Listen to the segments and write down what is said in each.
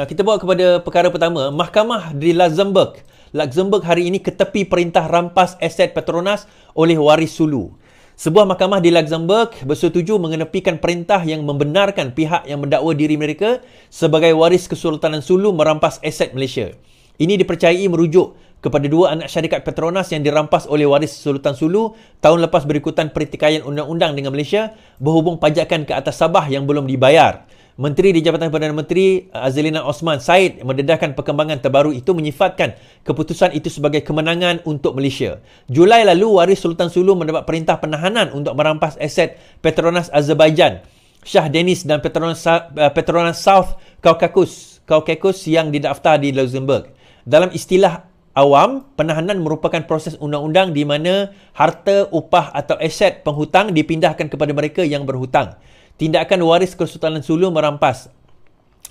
Nah, kita bawa kepada perkara pertama. Mahkamah di Luxembourg hari ini ketepi perintah rampas aset Petronas oleh waris Sulu. Sebuah mahkamah di Luxembourg bersetuju mengenepikan perintah yang membenarkan pihak yang mendakwa diri mereka sebagai waris Kesultanan Sulu merampas aset Malaysia. Ini dipercayai merujuk kepada dua anak syarikat Petronas yang dirampas oleh waris Sultan Sulu tahun lepas berikutan pertikaian undang-undang dengan Malaysia berhubung pajakan ke atas Sabah yang belum dibayar. Menteri di Jabatan Perdana Menteri Azlina Osman Said mendedahkan perkembangan terbaru itu menyifatkan keputusan itu sebagai kemenangan untuk Malaysia. Julai lalu, waris Sultan Sulu mendapat perintah penahanan untuk merampas aset Petronas Azerbaijan, Shah Deniz dan Petronas South Caucasus yang didaftar di Luxembourg. Dalam istilah awam, penahanan merupakan proses undang-undang di mana harta, upah atau aset penghutang dipindahkan kepada mereka yang berhutang. Tindakan waris Kesultanan Sulu merampas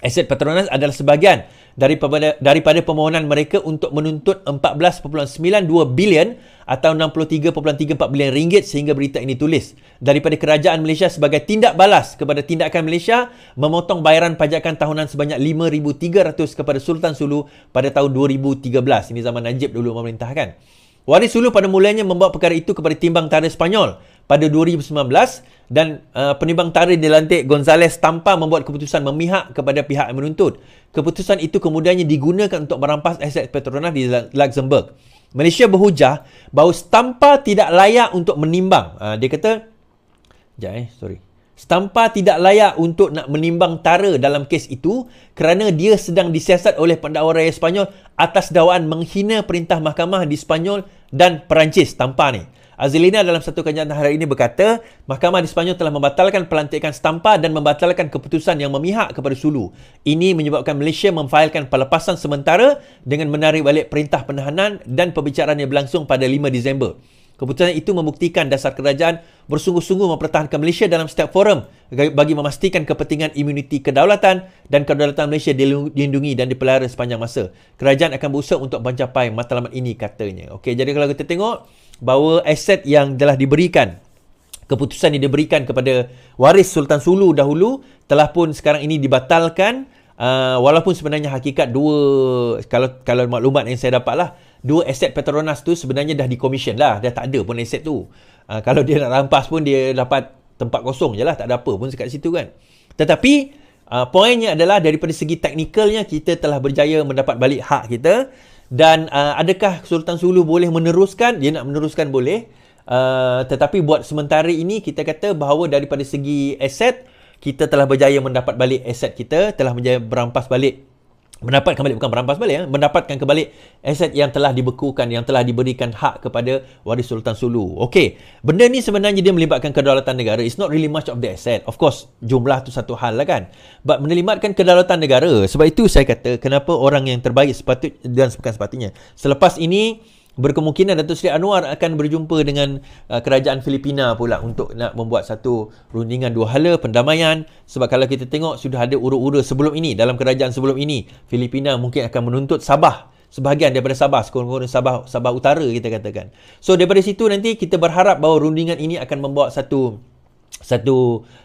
aset Petronas adalah sebahagian daripada permohonan mereka untuk menuntut 14.92 bilion atau 63.34 bilion ringgit sehingga berita ini tulis daripada kerajaan Malaysia sebagai tindak balas kepada tindakan Malaysia memotong bayaran pajakan tahunan sebanyak 5,300 kepada Sultan Sulu pada tahun 2013. Ini zaman Najib dulu memerintahkan. Waris Sulu pada mulanya membawa perkara itu kepada Timbang Tara Sepanyol pada 2019 dan Penimbang Tara dilantik Gonzales tanpa membuat keputusan memihak kepada pihak yang menuntut. Keputusan itu kemudiannya digunakan untuk merampas aset Petronas di Luxembourg. Malaysia berhujah bahawa Stampa tidak layak untuk menimbang. Dia kata, Stampa tidak layak untuk nak menimbang tara dalam kes itu kerana dia sedang disiasat oleh pendakwa raya Sepanyol atas dakwaan menghina perintah mahkamah di Sepanyol dan Perancis. Stampa ni. Azlina dalam satu kajian hari ini berkata, mahkamah di Sepanyol telah membatalkan pelantikan Stampa dan membatalkan keputusan yang memihak kepada Sulu. Ini menyebabkan Malaysia memfailkan pelepasan sementara dengan menarik balik perintah penahanan dan perbicaraan yang berlangsung pada 5 Disember. Keputusan itu membuktikan dasar kerajaan bersungguh-sungguh mempertahankan Malaysia dalam setiap forum bagi memastikan kepentingan imuniti kedaulatan dan kedaulatan Malaysia dilindungi dan dipelihara sepanjang masa. Kerajaan akan berusaha untuk mencapai matlamat ini, katanya. Okey, jadi kalau kita tengok bahawa aset yang telah diberikan, keputusan yang diberikan kepada waris Sultan Sulu dahulu telah pun sekarang ini dibatalkan, walaupun sebenarnya hakikat kalau maklumat yang saya dapat lah, dua aset Petronas tu sebenarnya dah dikomission lah, dah tak ada pun aset tu. Kalau dia nak rampas pun dia dapat tempat kosong je lah, tak ada apa pun dekat situ kan. Tetapi poinnya adalah daripada segi teknikalnya kita telah berjaya mendapat balik hak kita. Dan adakah Sultan Sulu boleh meneruskan? Dia nak meneruskan boleh. Tetapi buat sementara ini kita kata bahawa daripada segi aset kita telah berjaya mendapat balik aset kita, telah berjaya mendapatkan kembali aset yang telah dibekukan, yang telah diberikan hak kepada waris Sultan Sulu. Okey, benda ni sebenarnya dia melibatkan kedaulatan negara. It's not really much of the asset. Of course, jumlah tu satu hal lah kan. But melibatkan kedaulatan negara. Sebab itu saya kata, kenapa orang yang terbaik bukan sepatutnya. Selepas ini, berkemungkinan Datuk Seri Anwar akan berjumpa dengan kerajaan Filipina pula untuk nak membuat satu rundingan dua hala pendamaian. Sebab kalau kita tengok sudah ada ura-ura sebelum ini, dalam kerajaan sebelum ini, Filipina mungkin akan menuntut Sabah, sebahagian daripada Sabah, sekurang-kurangnya Sabah Utara kita katakan. So daripada situ nanti kita berharap bahawa rundingan ini akan membawa satu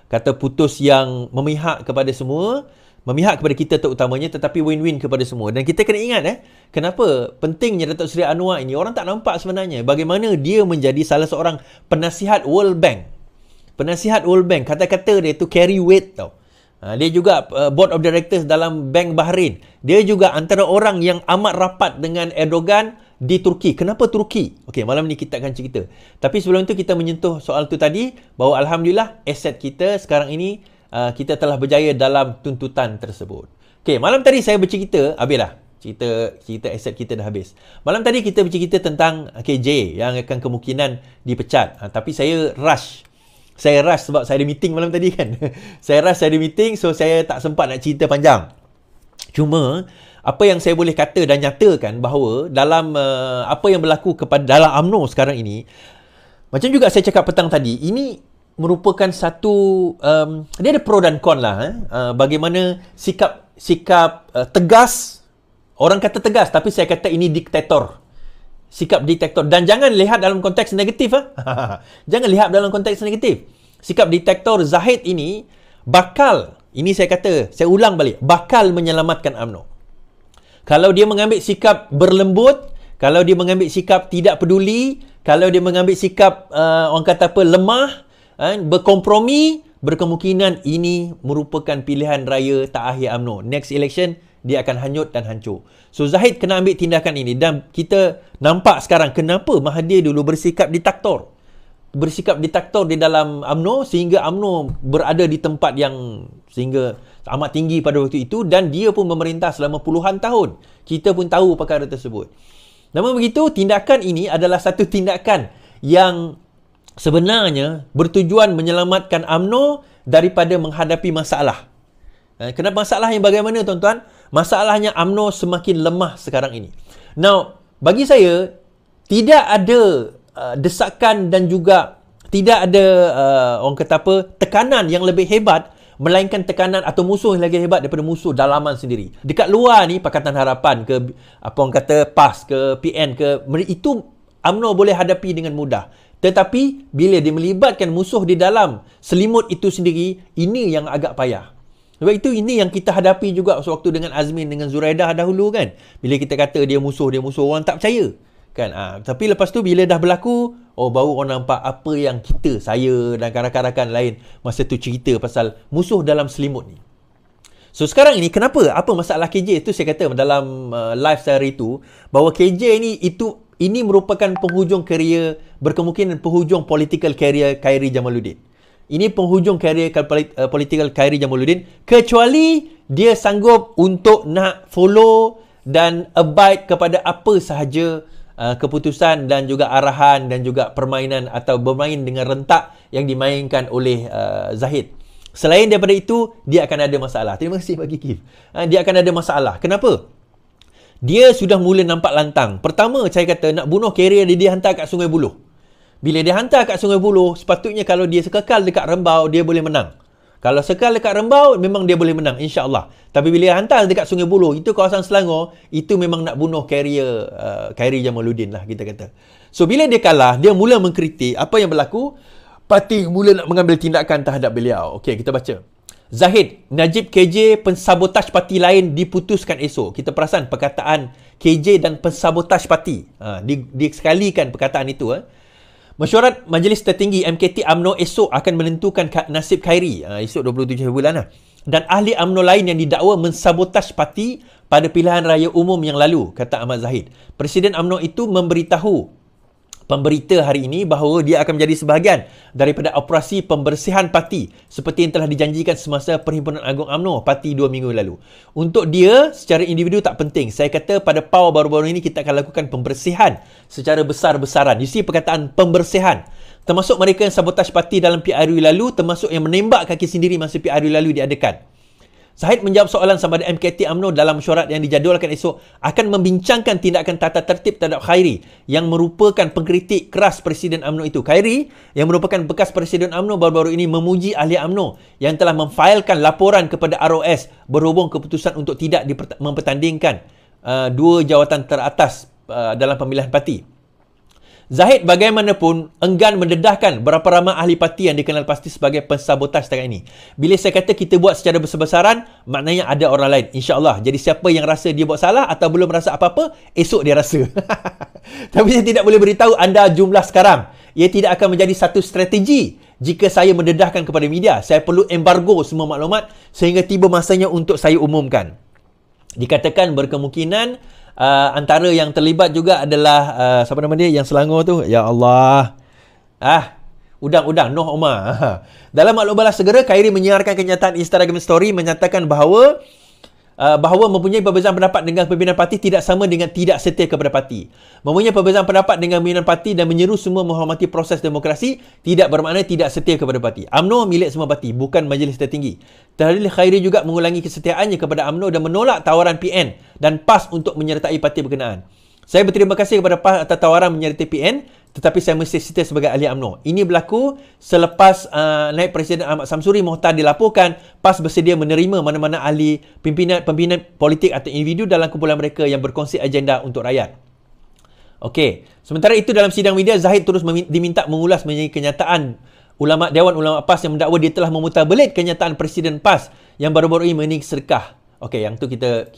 kata putus yang memihak kepada semua, memihak kepada kita terutamanya, tetapi win-win kepada semua. Dan kita kena ingat kenapa pentingnya Datuk Seri Anwar ini. Orang tak nampak sebenarnya bagaimana dia menjadi salah seorang penasihat World Bank. Penasihat World Bank, kata-kata dia tu carry weight tau. Dia juga board of directors dalam Bank Bahrain. Dia juga antara orang yang amat rapat dengan Erdogan di Turki. Kenapa Turki? Okey, malam ni kita akan cerita. Tapi sebelum itu kita menyentuh soal tu tadi, bahawa alhamdulillah aset kita sekarang ini kita telah berjaya dalam tuntutan tersebut. Okey, malam tadi saya bercerita, habis dah. Cerita aset kita dah habis. Malam tadi kita bercerita tentang KJ yang akan kemungkinan dipecat. Tapi saya rush sebab saya ada meeting malam tadi kan. Saya ada meeting, so saya tak sempat nak cerita panjang. Cuma apa yang saya boleh kata dan nyatakan bahawa dalam apa yang berlaku dalam UMNO sekarang ini, macam juga saya cakap petang tadi, ini merupakan satu dia ada pro dan con lah. Bagaimana sikap tegas, orang kata tegas, tapi saya kata ini diktator, sikap diktator. Dan jangan lihat dalam konteks negatif. Jangan lihat dalam konteks negatif. Sikap diktator Zahid ini bakal Ini saya ulang balik, bakal menyelamatkan UMNO. Kalau dia mengambil sikap berlembut, kalau dia mengambil sikap tidak peduli, kalau dia mengambil sikap orang kata apa, lemah, berkompromi, berkemungkinan ini merupakan pilihan raya terakhir UMNO. Next election, dia akan hanyut dan hancur. So Zahid kena ambil tindakan ini, dan kita nampak sekarang kenapa Mahathir dulu bersikap diktator di dalam UMNO, sehingga UMNO berada di tempat yang sehingga amat tinggi pada waktu itu, dan dia pun memerintah selama puluhan tahun. Kita pun tahu perkara tersebut. Namun begitu, tindakan ini adalah satu tindakan yang sebenarnya bertujuan menyelamatkan UMNO daripada menghadapi masalah. Kenapa masalah yang bagaimana, tuan-tuan? Masalahnya UMNO semakin lemah sekarang ini. Now, bagi saya, tidak ada desakan dan juga tidak ada orang kata apa, tekanan yang lebih hebat, melainkan tekanan atau musuh yang lagi hebat daripada musuh dalaman sendiri. Dekat luar ni, Pakatan Harapan ke apa orang kata PAS ke PN ke, itu UMNO boleh hadapi dengan mudah. Tetapi bila dia melibatkan musuh di dalam selimut itu sendiri, ini yang agak payah. Sebab itu ini yang kita hadapi juga sewaktu dengan Azmin dengan Zuraidah dahulu kan. Bila kita kata dia musuh, orang tak percaya. Kan? Tapi lepas tu bila dah berlaku, baru orang nampak apa yang saya dan rakan-rakan lain masa tu cerita pasal musuh dalam selimut ni. So sekarang ini kenapa? Apa masalah KJ? Itu saya kata dalam live saya hari itu, bahawa KJ ni ini merupakan penghujung karier, berkemungkinan penghujung political career Khairy Jamaluddin. Ini penghujung karier political Khairy Jamaluddin, kecuali dia sanggup untuk nak follow dan abide kepada apa sahaja keputusan dan juga arahan dan juga permainan atau bermain dengan rentak yang dimainkan oleh Zahid. Selain daripada itu, dia akan ada masalah. Terima kasih Pak Kiki. Dia akan ada masalah. Kenapa? Dia sudah mula nampak lantang. Pertama, saya kata nak bunuh karier dia hantar kat Sungai Buloh. Bila dia hantar kat Sungai Buloh, sepatutnya kalau dia kekal dekat Rembau, dia boleh menang. Kalau sekal dekat Rembau, memang dia boleh menang, insya-Allah. Tapi bila dia hantar dekat Sungai Buloh, itu kawasan Selangor, itu memang nak bunuh karier Khairy Jamaluddin lah, kita kata. So, bila dia kalah, dia mula mengkritik apa yang berlaku. Parti mula nak mengambil tindakan terhadap beliau. Okey, kita baca. Zahid, Najib KJ, pensabotaj parti lain diputuskan esok. Kita perasan perkataan KJ dan pensabotaj parti. Disekalikan perkataan itu. Mesyuarat Majlis Tertinggi MKT UMNO esok akan menentukan nasib Khairy. Esok 27 bulan lah. Dan ahli UMNO lain yang didakwa mensabotaj parti pada pilihan raya umum yang lalu, kata Ahmad Zahid. Presiden UMNO itu memberitahu pemberita hari ini bahawa dia akan menjadi sebahagian daripada operasi pembersihan parti seperti yang telah dijanjikan semasa Perhimpunan Agung UMNO parti 2 minggu lalu. Untuk dia, secara individu tak penting. Saya kata pada PAW baru-baru ini kita akan lakukan pembersihan secara besar-besaran. You see perkataan pembersihan. Termasuk mereka yang sabotaj parti dalam PRU lalu, termasuk yang menembak kaki sendiri masa PRU lalu diadakan. Zahid menjawab soalan sama ada MKT UMNO dalam mesyuarat yang dijadualkan esok akan membincangkan tindakan tata tertib terhadap Khairy yang merupakan pengkritik keras Presiden UMNO itu. Khairy yang merupakan bekas Presiden UMNO baru-baru ini memuji ahli UMNO yang telah memfailkan laporan kepada ROS berhubung keputusan untuk tidak mempertandingkan dua jawatan teratas dalam pemilihan parti. Zahid bagaimanapun enggan mendedahkan berapa ramai ahli parti yang dikenal pasti sebagai pensabotaj setakat ini. Bila saya kata kita buat secara besar-besaran, maknanya ada orang lain, insya-Allah. Jadi siapa yang rasa dia buat salah atau belum rasa apa-apa, esok dia rasa. Tapi saya tidak boleh beritahu anda jumlah sekarang. Ia tidak akan menjadi satu strategi jika saya mendedahkan kepada media. Saya perlu embargo semua maklumat sehingga tiba masanya untuk saya umumkan. Dikatakan berkemungkinan antara yang terlibat juga adalah siapa nama dia yang Selangor tu? Ya Allah. Udang Noh Omar. Dalam maklum balas segera, Khairy menyiarkan kenyataan Instagram story menyatakan bahawa mempunyai perbezaan pendapat dengan pimpinan parti tidak sama dengan tidak setia kepada parti. Mempunyai perbezaan pendapat dengan pimpinan parti dan menyeru semua menghormati proses demokrasi tidak bermakna tidak setia kepada parti. UMNO milik semua parti, bukan majlis tertinggi. Terdahulu Khairy juga mengulangi kesetiaannya kepada UMNO dan menolak tawaran PN dan PAS untuk menyertai parti berkenaan. Saya berterima kasih kepada PAS atas tawaran menyertai PN, tetapi saya mesti setia sebagai ahli UMNO. Ini berlaku selepas naib Presiden Ahmad Samsuri Mohtar dilaporkan PAS bersedia menerima mana-mana ahli pimpinan politik atau individu dalam kumpulan mereka yang berkongsi agenda untuk rakyat. Okey, sementara itu dalam sidang media, Zahid terus diminta mengulas mengenai kenyataan Dewan Ulama PAS yang mendakwa dia telah memutarbelit kenyataan Presiden PAS yang baru-baru ini mengenai sedekah. Okey, yang tu kita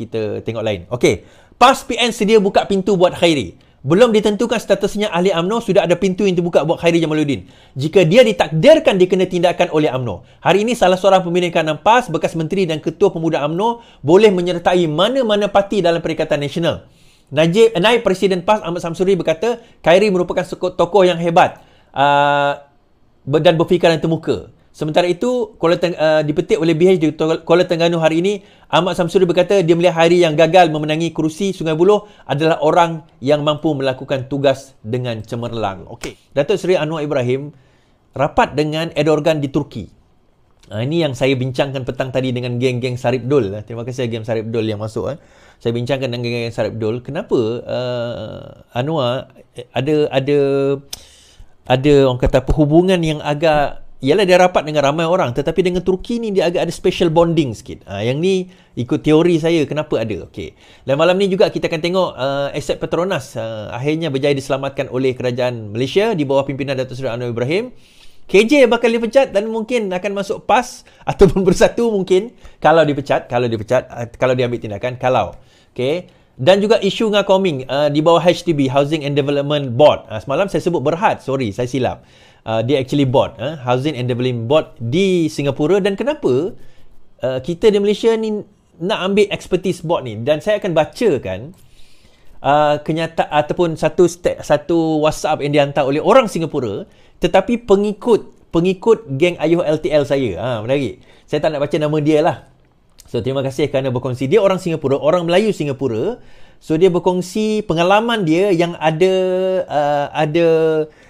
tengok lain. Okey, PAS PN sedia buka pintu buat Khairi. Belum ditentukan statusnya ahli UMNO, sudah ada pintu yang terbuka buat Khairi Jamaluddin. Jika dia ditakdirkan dikena tindakan oleh UMNO. Hari ini salah seorang pembina kanan PAS, bekas menteri dan ketua pemuda UMNO boleh menyertai mana-mana parti dalam Perikatan Nasional. Naib Presiden PAS Ahmad Samsuri berkata, Khairi merupakan tokoh yang hebat dan berfikiran termuka. Sementara itu, dipetik oleh BH di Kuala Terengganu hari ini, Ahmad Samsuri berkata dia melihat Khairi yang gagal memenangi kerusi Sungai Buloh adalah orang yang mampu melakukan tugas dengan cemerlang. Okey. Datuk Seri Anwar Ibrahim rapat dengan Erdogan di Turki. Ini yang saya bincangkan petang tadi dengan geng-geng Saripdul. Terima kasih geng Saripdul yang masuk. Saya bincangkan dengan geng-geng Saripdul. Kenapa Anwar ada orang kata hubungan yang agak, ialah dia rapat dengan ramai orang, tetapi dengan Turki ni dia agak ada special bonding sikit. Yang ni ikut teori saya kenapa ada. Okey. Dan malam ni juga kita akan tengok aset Petronas akhirnya berjaya diselamatkan oleh kerajaan Malaysia di bawah pimpinan Datuk Seri Anwar Ibrahim. KJ bakal dipecat dan mungkin akan masuk PAS ataupun Bersatu mungkin kalau dipecat, kalau diambil tindakan, kalau. Okey. Dan juga isu Ngah Koming di bawah HDB, Housing and Development Board. Semalam saya sebut Berhad, sorry saya silap. Dia actually board, Housing and Development Board di Singapura. Dan kenapa kita di Malaysia ni nak ambil expertise board ni? Dan saya akan bacakan kenyataan ataupun satu WhatsApp yang dihantar oleh orang Singapura, tetapi pengikut geng Ayuh LTL saya. Menarik. Saya tak nak baca nama dia lah. So terima kasih kerana berkongsi. Dia orang Singapura, orang Melayu Singapura. So dia berkongsi pengalaman dia yang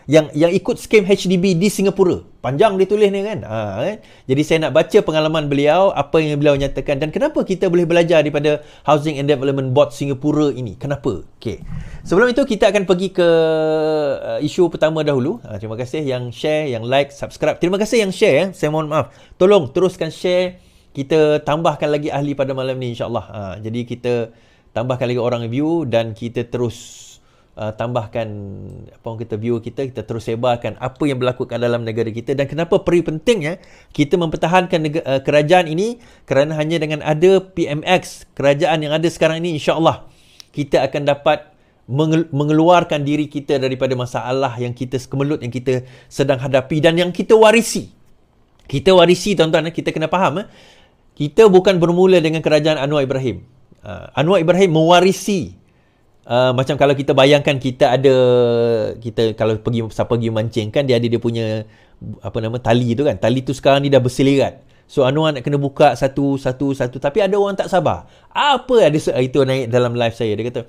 yang ikut skem HDB di Singapura. Panjang dia tulis ni kan. Jadi saya nak baca pengalaman beliau, apa yang beliau nyatakan dan kenapa kita boleh belajar daripada Housing and Development Board Singapura ini. Kenapa? Okey. Sebelum itu kita akan pergi ke isu pertama dahulu. Terima kasih yang share, yang like, subscribe. Terima kasih yang share. Saya mohon maaf. Tolong teruskan share. Kita tambahkan lagi ahli pada malam ni insya-Allah. Jadi kita tambahkan lagi orang view dan kita terus tambahkan view kita terus sebarkan apa yang berlaku dalam negara kita dan kenapa pentingnya kita mempertahankan kerajaan ini, kerana hanya dengan ada PMX, kerajaan yang ada sekarang ini, insya-Allah kita akan dapat mengeluarkan diri kita daripada masalah yang kita kemelut yang kita sedang hadapi dan yang kita warisi. Kita warisi tuan-tuan, kita kena faham kita bukan bermula dengan kerajaan Anwar Ibrahim. Anwar Ibrahim mewarisi macam kalau kita bayangkan kita kalau pergi mancing kan dia punya tali tu kan. Tali tu sekarang ni dah berselerat. So Anwar nak kena buka satu tapi ada orang tak sabar. Apa ada itu naik dalam live saya. Dia kata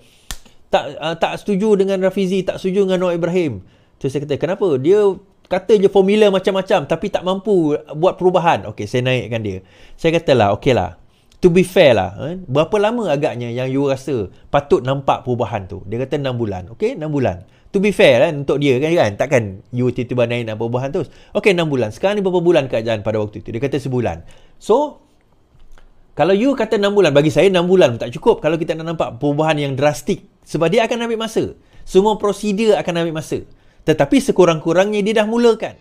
tak setuju dengan Rafizi, tak setuju dengan Anwar Ibrahim. So saya kata kenapa? Dia kata je formula macam-macam tapi tak mampu buat perubahan. Okey, saya naikkan dia. Saya katalah, okeylah. To be fair lah, berapa lama agaknya yang you rasa patut nampak perubahan tu? Dia kata 6 bulan. Okey, 6 bulan. To be fair lah untuk dia kan. Takkan you tiba-tiba naik nak perubahan terus. Okey, 6 bulan. Sekarang ni berapa bulan keadaan pada waktu itu? Dia kata sebulan. So, kalau you kata 6 bulan, bagi saya 6 bulan tak cukup kalau kita nak nampak perubahan yang drastik. Sebab dia akan ambil masa. Semua prosedur akan ambil masa. Tetapi sekurang-kurangnya dia dah mulakan.